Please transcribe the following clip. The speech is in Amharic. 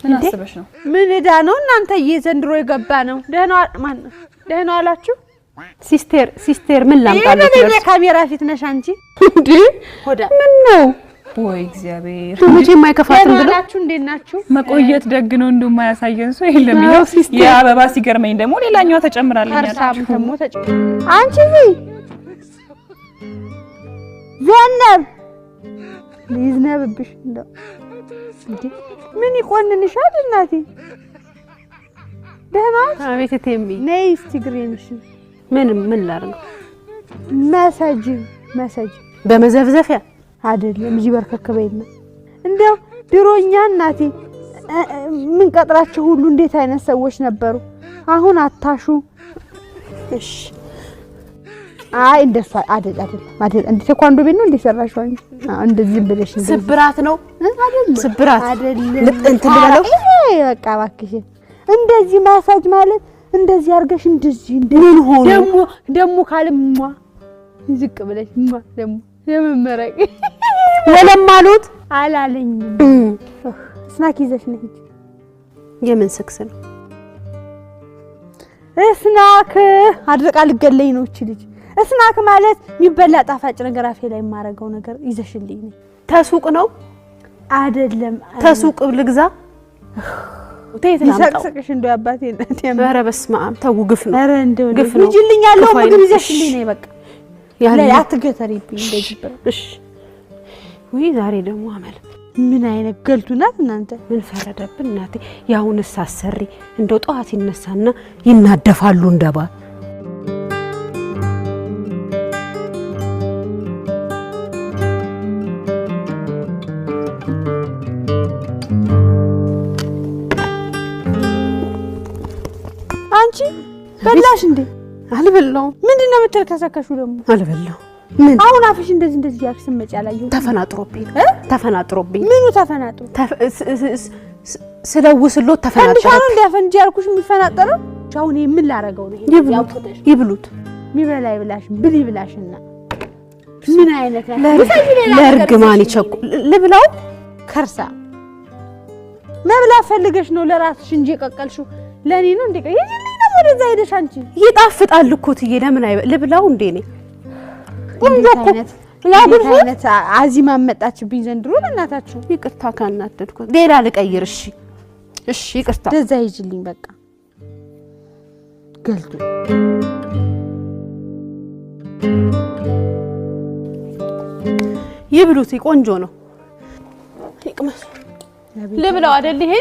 ምን አስበሽ ነው? ምን እዳ ነው እናንተ የዘንድሮ የገባ ነው? ደህና አላችሁ? ሲስተር ምን ላምጣልሽ? እኔ ካሜራ ፊት ነሽ አንቺ እንዴ? ሆዳ ምን ነው? ወይ እግዚአብሔር መቼ የማይከፋትም ብለው ናችሁ? እንዴት ናችሁ? መቆየት ደግ ነው እንደማያሳየን ሰው የለም። ይሄው የአበባ ሲገርመኝ ደግሞ ሌላኛው ተጨምራለኝ። አርሳም ደግሞ አንቺ ዘነብ ሊዝነብብሽ እንደው እንዴ ምን ይቆንንሻል እናቴ? ደህና አቤት ተምቢ ነይ እስቲ ግሬንሽ ምን ላርግ? መሰጅ በመዘፍዘፊያ አይደለም እዚህ በርከከበይና እንደው ድሮኛ እናቴ ምን ቀጥራችሁ ሁሉ እንዴት አይነት ሰዎች ነበሩ። አሁን አታሹ። እሺ አይ እንደሷ አይደለም እንደ ተኳንዶ ቤት ነው እንደሰራሽው አንቺ እንደዚህ ብለሽ ስብራት ነው አይደለም ስብራት አይደለም እንትን ብለው በቃ እባክሽ እንደዚህ ማሳጅ ማለት እንደዚህ አርገሽ እንደዚህ ምን ሆኖ ደሞ ካልሟ ዝቅ ብለሽ ደሞ የመመረቅ ወለም አሉት አላለኝም። ስናክ ይዘሽ ነኝ የምን ስክስ ነው ስናክ አድርቃ ልገለኝ ነው እቺ ልጅ። ስናክ ማለት የሚበላ ጣፋጭ ነገር አፌ ላይ ማረጋው ነገር ይዘሽልኝ ነኝ። ተሱቅ ነው አይደለም ተሱቅ ልግዛ ወቴት ነው ሰቅሰቅሽ እንደው አባቴ እናቴ ኧረ በስመ አብ ተው ግፍ ነው ኧረ እንደው ግፍ ነው ይጅልኝ ያለው ምግብ ይዘሽልኝ ነኝ በቃ ያለ አትገተሪብኝ እንደዚህ ብር እሺ ወይ ዛሬ ደግሞ አመል ምን አይነት ገልቱናት እናንተ ምን ፈረደብን እናቴ ያውንስ አሰሪ እንደው ጧት ይነሳና ይናደፋሉ እንደባ አንቺ በላሽ እንዴ? አልበላው ምንድነው የምትልከሰከሹ ደግሞ? አልበላው ምን አሁን አፍሽ እንደዚህ ያክስም መጫላዩ ተፈናጥሮብኝ ምኑ ተፈናጥሮ ስለውስሎት ተፈናጥሮ ፈንዲሻው እንደፈንጂ ያልኩሽ የሚፈናጠረው ቻውን ምን ላረጋው ነው? ይብሉት ሚበላ ይብላሽ ብሊ ብላሽና ምን አይነት ለርግማን ይቸኩ ልብላው ከርሳ መብላ ፈልገሽ ነው ለራስሽ እንጂ ቀቀልሽው ለኔ ነው እንዴ? ይሄን ነው ወደዛ ሄደሽ አንቺ ይጣፍጣል እኮ ትዬ ለምን ልብላው እንዴ ነኝ አይነት አዚማ መጣችብኝ ዘንድሮ በእናታችሁ ይቅርታ ካናደድኩ ሌላ ልቀይር እሺ ይቅርታ ደዛ ይጅልኝ በቃ ገልቱ ይብሉት ቆንጆ ነው ይቅመስ ልብላው አይደል ይሄ